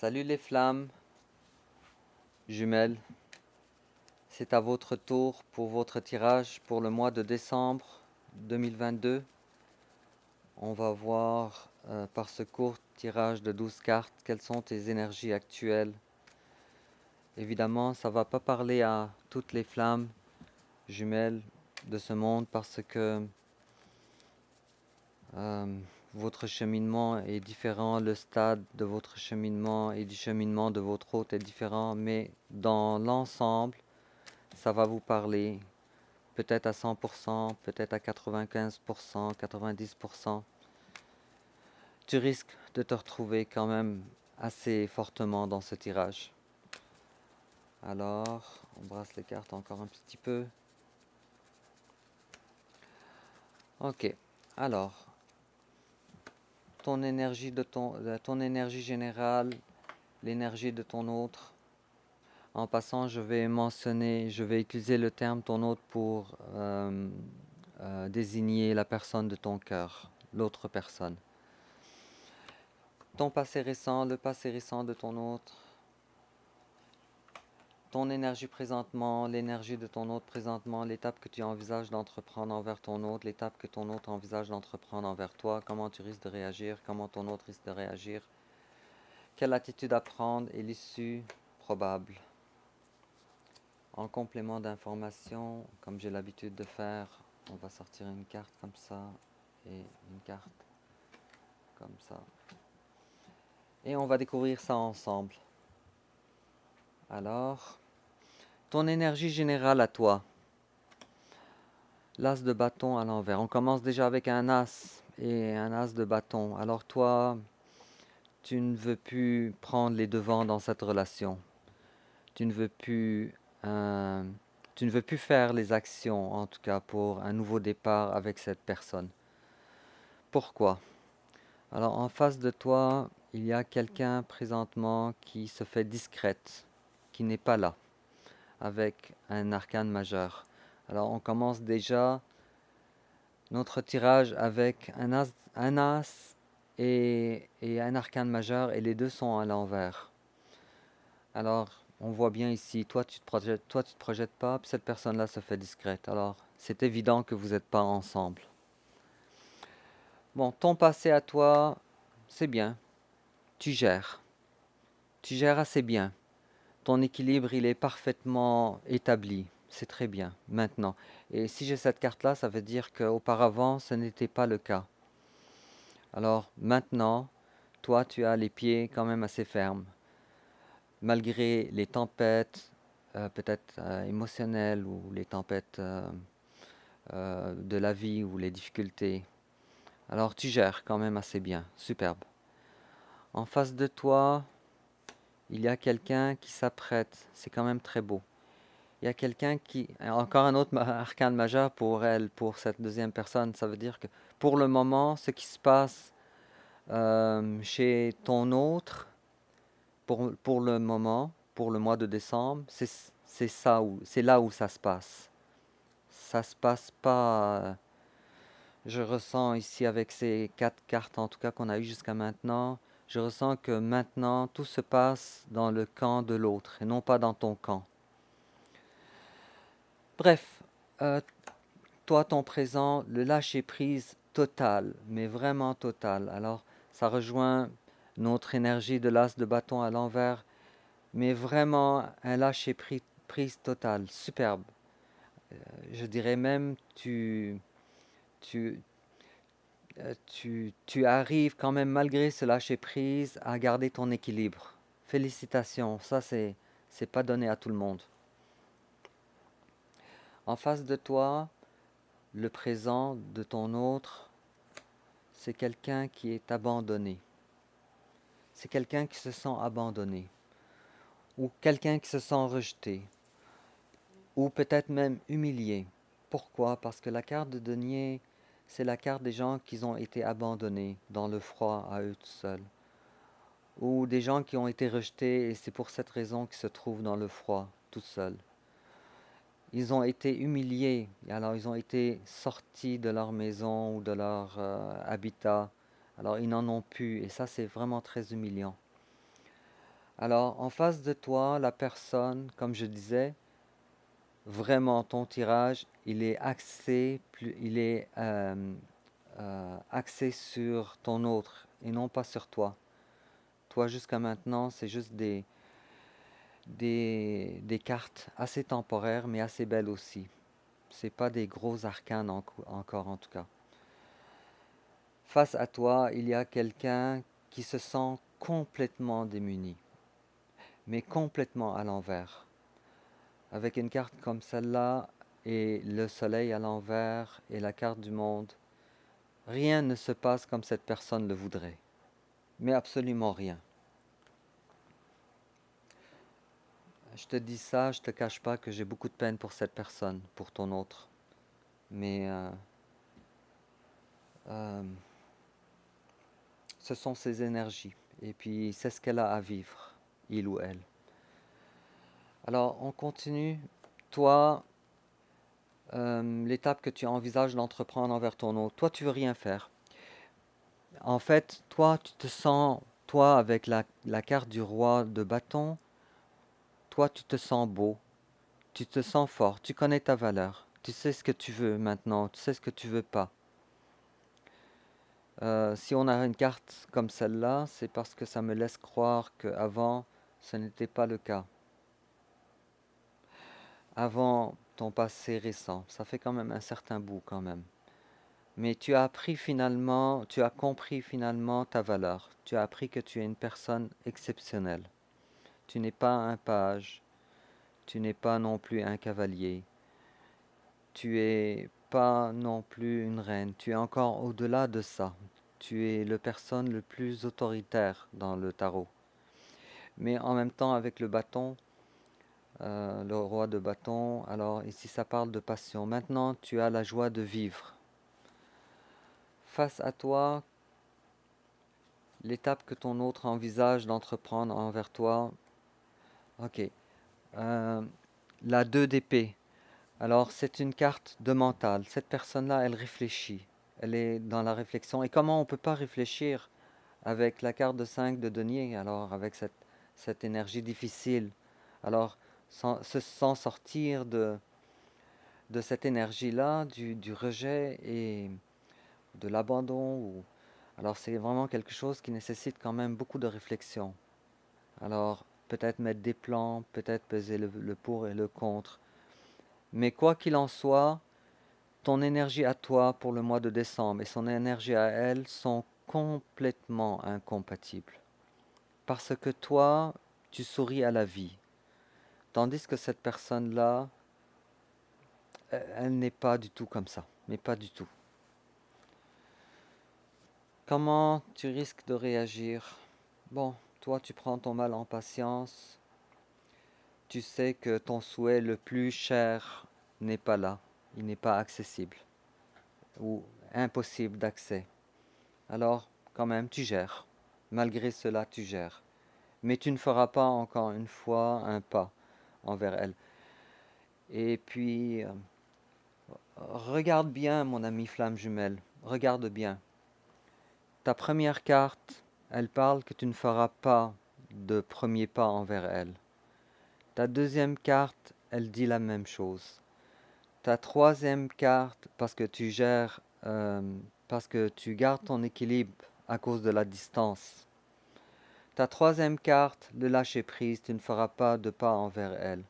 Salut les flammes jumelles, c'est à votre tour pour votre tirage pour le mois de décembre 2022. On va voir par ce court tirage de 12 cartes quelles sont tes énergies actuelles. Évidemment, ça ne va pas parler à toutes les flammes jumelles de ce monde parce que euh, votre cheminement est différent, le stade de votre cheminement et du cheminement de votre hôte est différent, mais dans l'ensemble, ça va vous parler, peut-être à 100%, peut-être à 95%, 90%. Tu risques de te retrouver quand même assez fortement dans ce tirage. Alors, on brasse les cartes encore un petit peu. Ok, alors, ton énergie générale, l'énergie de ton autre. En passant, je vais utiliser le terme ton autre pour désigner la personne de ton cœur, l'autre personne. Ton passé récent, le passé récent de ton autre, ton énergie présentement, l'énergie de ton autre présentement, l'étape que tu envisages d'entreprendre envers ton autre, l'étape que ton autre envisage d'entreprendre envers toi, comment tu risques de réagir, comment ton autre risque de réagir, quelle attitude à prendre et l'issue probable. En complément d'information, comme j'ai l'habitude de faire, on va sortir une carte comme ça et une carte comme ça. Et on va découvrir ça ensemble. Alors, ton énergie générale à toi. L'as de bâton à l'envers. On commence déjà avec un as et un as de bâton. Alors toi, tu ne veux plus prendre les devants dans cette relation. Tu ne veux plus, euh, tu ne veux plus faire les actions, en tout cas pour un nouveau départ avec cette personne. Pourquoi? Alors en face de toi, il y a quelqu'un présentement qui se fait discrète, qui n'est pas là, avec un arcane majeur. Alors on commence déjà notre tirage avec un as et un arcane majeur et les deux sont à l'envers. Alors, on voit bien ici, toi tu te projettes pas, puis cette personne-là se fait discrète. Alors, c'est évident que vous n'êtes pas ensemble. Bon, ton passé à toi, c'est bien. Tu gères. Tu gères assez bien. Ton équilibre, il est parfaitement établi. C'est très bien, maintenant. Et si j'ai cette carte-là, ça veut dire qu'auparavant, ce n'était pas le cas. Alors maintenant, toi, tu as les pieds quand même assez fermes. Malgré les tempêtes, peut-être émotionnelles ou les tempêtes de la vie ou les difficultés. Alors tu gères quand même assez bien. Superbe. En face de toi, il y a quelqu'un qui s'apprête. C'est quand même très beau. Il y a quelqu'un qui... Encore un autre arcane majeur pour elle, pour cette deuxième personne. Ça veut dire que pour le moment, ce qui se passe chez ton autre, pour le moment, pour le mois de décembre, c'est là où ça se passe. Ça se passe pas. Je ressens ici avec ces quatre cartes, en tout cas qu'on a eues jusqu'à maintenant, je ressens que maintenant tout se passe dans le camp de l'autre et non pas dans ton camp. Bref, euh, toi, ton présent, le lâcher prise total, mais vraiment total. Alors, ça rejoint notre énergie de l'as de bâton à l'envers, mais vraiment un prise total, superbe. Je dirais même, tu, tu arrives quand même malgré ce lâcher prise à garder ton équilibre. Félicitations, ça c'est pas donné à tout le monde. En face de toi, le présent de ton autre, c'est quelqu'un qui est abandonné. C'est quelqu'un qui se sent abandonné. Ou quelqu'un qui se sent rejeté. Ou peut-être même humilié. Pourquoi? Parce que la carte de denier, c'est la carte des gens qui ont été abandonnés dans le froid à eux tout seuls. Ou des gens qui ont été rejetés et c'est pour cette raison qu'ils se trouvent dans le froid tout seuls. Ils ont été humiliés, alors ils ont été sortis de leur maison ou de leur habitat, alors ils n'en ont plus et ça c'est vraiment très humiliant. Alors, en face de toi, la personne, comme je disais, vraiment ton tirage, il est axé, axé sur ton autre et non pas sur toi. Toi, jusqu'à maintenant, c'est juste des cartes assez temporaires, mais assez belles aussi. C'est pas des gros arcanes encore, en tout cas. Face à toi, il y a quelqu'un qui se sent complètement démuni, mais complètement à l'envers. Avec une carte comme celle-là, et le soleil à l'envers, et la carte du monde, rien ne se passe comme cette personne le voudrait. Mais absolument rien. Je te dis ça, je te cache pas que j'ai beaucoup de peine pour cette personne, pour ton autre. Mais euh, ce sont ses énergies. Et puis c'est ce qu'elle a à vivre, il ou elle. Alors on continue. Toi, l'étape que tu envisages d'entreprendre envers ton autre, toi tu veux rien faire. En fait, toi tu te sens, toi avec la carte du roi de bâton, toi tu te sens beau, tu te sens fort, tu connais ta valeur, tu sais ce que tu veux maintenant, tu sais ce que tu veux pas. Si on a une carte comme celle-là, c'est parce que ça me laisse croire qu'avant, ce n'était pas le cas. Avant ton passé récent, ça fait quand même un certain bout quand même. Mais tu as appris finalement, tu as compris finalement ta valeur. Tu as appris que tu es une personne exceptionnelle. Tu n'es pas un page, tu n'es pas non plus un cavalier, tu es pas non plus une reine, tu es encore au-delà de ça. Tu es le personne le plus autoritaire dans le tarot. Mais en même temps avec le bâton, le roi de bâton, alors ici ça parle de passion. Maintenant tu as la joie de vivre. Face à toi, l'étape que ton autre envisage d'entreprendre envers toi, ok. Euh, la 2 d'épée. Alors c'est une carte de mental. Cette personne-là, elle réfléchit. Elle est dans la réflexion. Et comment on ne peut pas réfléchir avec la carte de 5 de denier, alors avec cette énergie difficile. Alors sans sortir de cette énergie-là, du rejet et de l'abandon. Alors c'est vraiment quelque chose qui nécessite quand même beaucoup de réflexion. Alors peut-être mettre des plans, peut-être peser le pour et le contre. Mais quoi qu'il en soit, ton énergie à toi pour le mois de décembre et son énergie à elle sont complètement incompatibles. Parce que toi, tu souris à la vie. Tandis que cette personne-là, elle n'est pas du tout comme ça. Mais pas du tout. Comment tu risques de réagir? Bon, toi, tu prends ton mal en patience. Tu sais que ton souhait le plus cher n'est pas là. Il n'est pas accessible. Ou impossible d'accès. Alors, quand même, tu gères. Malgré cela, tu gères. Mais tu ne feras pas encore une fois un pas envers elle. Et puis, regarde bien, mon ami flamme jumelle. Regarde bien. Ta première carte, elle parle que tu ne feras pas de premier pas envers elle. Ta deuxième carte, elle dit la même chose. Ta troisième carte, parce que tu gères, parce que tu gardes ton équilibre à cause de la distance. Ta troisième carte, le lâcher prise, tu ne feras pas de pas envers elle.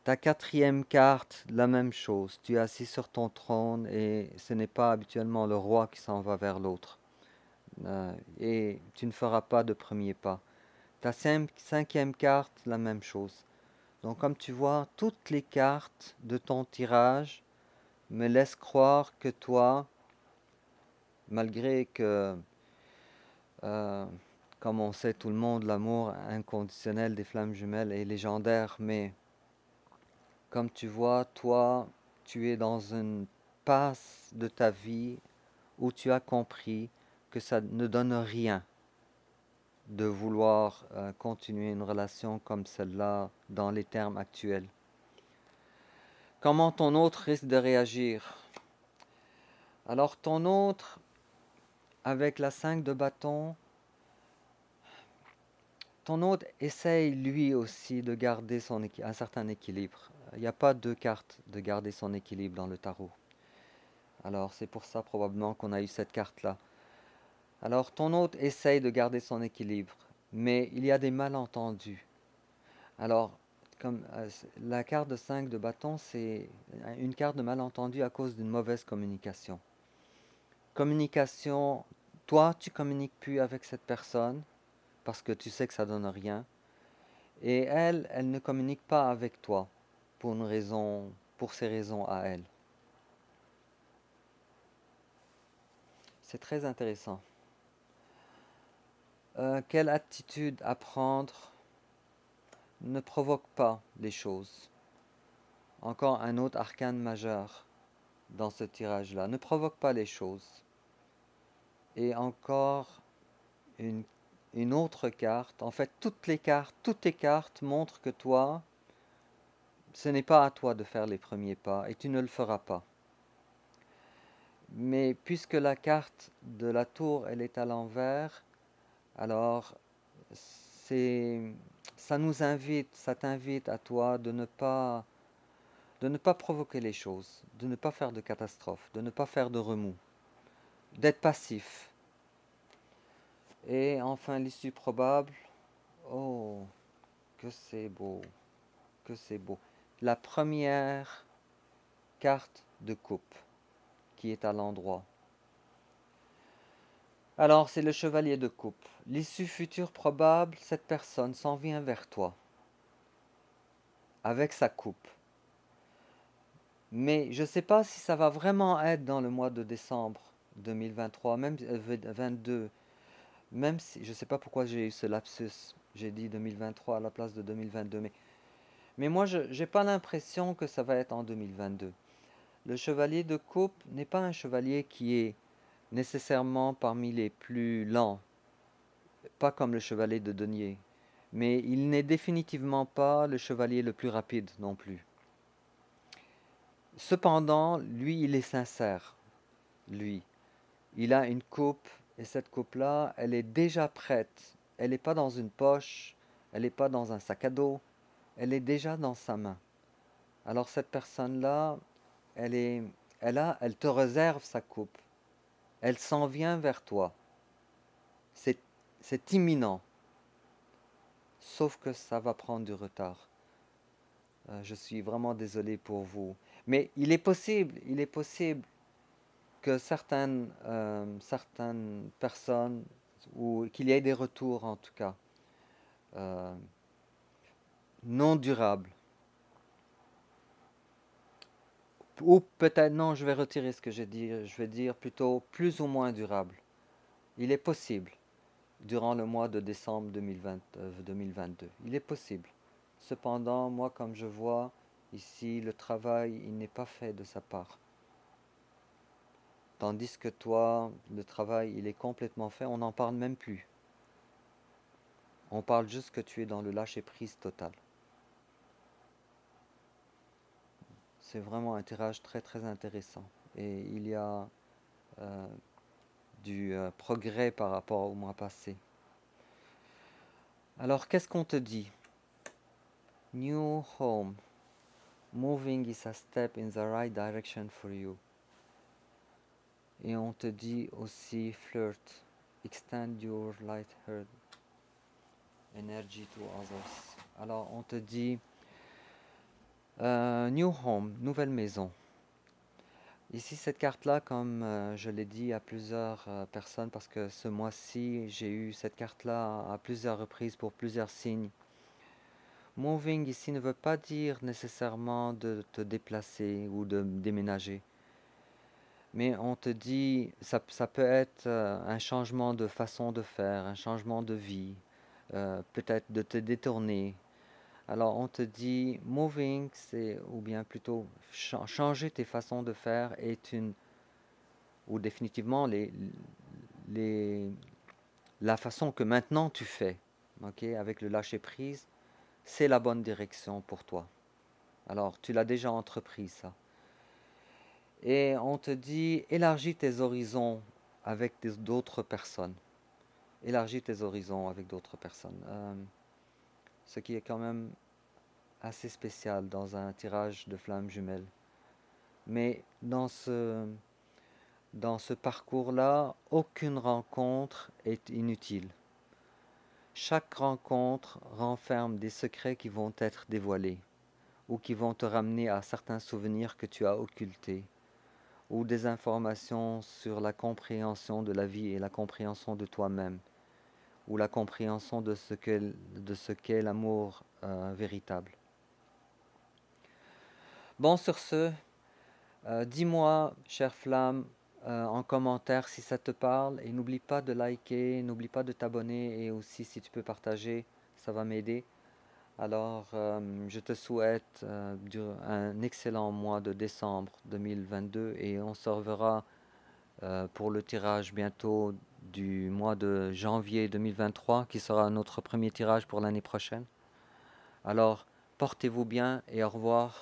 Ta quatrième carte, la même chose. Tu es assis sur ton trône et ce n'est pas habituellement le roi qui s'en va vers l'autre. Et tu ne feras pas de premier pas. Ta cinquième carte, la même chose. Donc comme tu vois, toutes les cartes de ton tirage me laissent croire que toi, malgré que, euh, comme on sait tout le monde, l'amour inconditionnel des flammes jumelles est légendaire, mais comme tu vois, toi, tu es dans une passe de ta vie où tu as compris que ça ne donne rien de vouloir continuer une relation comme celle-là dans les termes actuels. Comment ton autre risque de réagir? Alors ton autre, avec la 5 de bâton, ton hôte essaye lui aussi de garder un certain équilibre. Il n'y a pas deux cartes de garder son équilibre dans le tarot. Alors c'est pour ça probablement qu'on a eu cette carte-là. Alors ton hôte essaye de garder son équilibre, mais il y a des malentendus. Alors, comme la carte de 5 de bâton, c'est une carte de malentendu à cause d'une mauvaise communication. Communication, toi, tu communiques plus avec cette personne parce que tu sais que ça donne rien. Et elle ne communique pas avec toi pour une raison, pour ses raisons à elle. C'est très intéressant. Quelle attitude à prendre ne provoque pas les choses. Encore un autre arcane majeur dans ce tirage-là. Ne provoque pas les choses. Et encore une, une autre carte. En fait, toutes tes cartes montrent que toi, ce n'est pas à toi de faire les premiers pas et tu ne le feras pas. Mais puisque la carte de la tour, elle est à l'envers, alors c'est, ça t'invite à toi de ne pas provoquer les choses, de ne pas faire de catastrophe, de ne pas faire de remous, d'être passif. Et enfin, l'issue probable, oh, que c'est beau, que c'est beau. La première carte de coupe qui est à l'endroit. Alors, c'est le chevalier de coupe. L'issue future probable, cette personne s'en vient vers toi, avec sa coupe. Mais je ne sais pas si ça va vraiment être dans le mois de décembre 2023, même 22, même si je ne sais pas pourquoi j'ai eu ce lapsus. J'ai dit 2023 à la place de 2022, mais moi je n'ai pas l'impression que ça va être en 2022. Le chevalier de coupe n'est pas un chevalier qui est nécessairement parmi les plus lents, pas comme le chevalier de denier, mais il n'est définitivement pas le chevalier le plus rapide non plus. Cependant, lui, il est sincère, lui. Il a une coupe, et cette coupe-là, elle est déjà prête. Elle n'est pas dans une poche, elle n'est pas dans un sac à dos, elle est déjà dans sa main. Alors cette personne-là, elle est, elle te réserve sa coupe. Elle s'en vient vers toi. C'est, c'est imminent. Sauf que ça va prendre du retard. Je suis vraiment désolé pour vous. Mais il est possible que certaines personnes, ou qu'il y ait des retours en tout cas, euh, non durables. Ou peut-être, non, je vais retirer ce que j'ai dit, je vais dire plutôt plus ou moins durables. Il est possible, durant le mois de décembre 2022. Il est possible. Cependant, moi, comme je vois ici, le travail, il n'est pas fait de sa part. Tandis que toi, le travail, il est complètement fait, on n'en parle même plus. On parle juste que tu es dans le lâcher-prise total. C'est vraiment un tirage très très intéressant. Et il y a euh, du progrès par rapport au mois passé. Alors, qu'est-ce qu'on te dit? New home. Moving is a step in the right direction for you. Et on te dit aussi flirt. Extend your light-hearted energy to others. Alors, on te dit new home, nouvelle maison. Ici, cette carte-là, comme je l'ai dit à plusieurs personnes, parce que ce mois-ci, j'ai eu cette carte-là à plusieurs reprises pour plusieurs signes. Moving ici ne veut pas dire nécessairement de te déplacer ou de déménager. Mais on te dit, ça peut être un changement de façon de faire, un changement de vie, peut-être de te détourner. Alors on te dit, moving, c'est, ou bien plutôt changer tes façons de faire est une, ou définitivement les, la façon que maintenant tu fais, ok, avec le lâcher prise, c'est la bonne direction pour toi. Alors tu l'as déjà entrepris ça. Et on te dit élargis tes horizons avec d'autres personnes. élargis tes horizons avec d'autres personnes. Ce qui est quand même assez spécial dans un tirage de flammes jumelles. Mais dans ce parcours-là, aucune rencontre est inutile. Chaque rencontre renferme des secrets qui vont être dévoilés, ou qui vont te ramener à certains souvenirs que tu as occultés, ou des informations sur la compréhension de la vie et la compréhension de toi-même, ou la compréhension de ce qu'est l'amour véritable. Bon, sur ce, dis-moi, chère flamme, en commentaire si ça te parle, et n'oublie pas de liker, n'oublie pas de t'abonner, et aussi si tu peux partager, ça va m'aider. Alors, je te souhaite un excellent mois de décembre 2022 et on se reverra pour le tirage bientôt du mois de janvier 2023 qui sera notre premier tirage pour l'année prochaine. Alors, portez-vous bien et au revoir.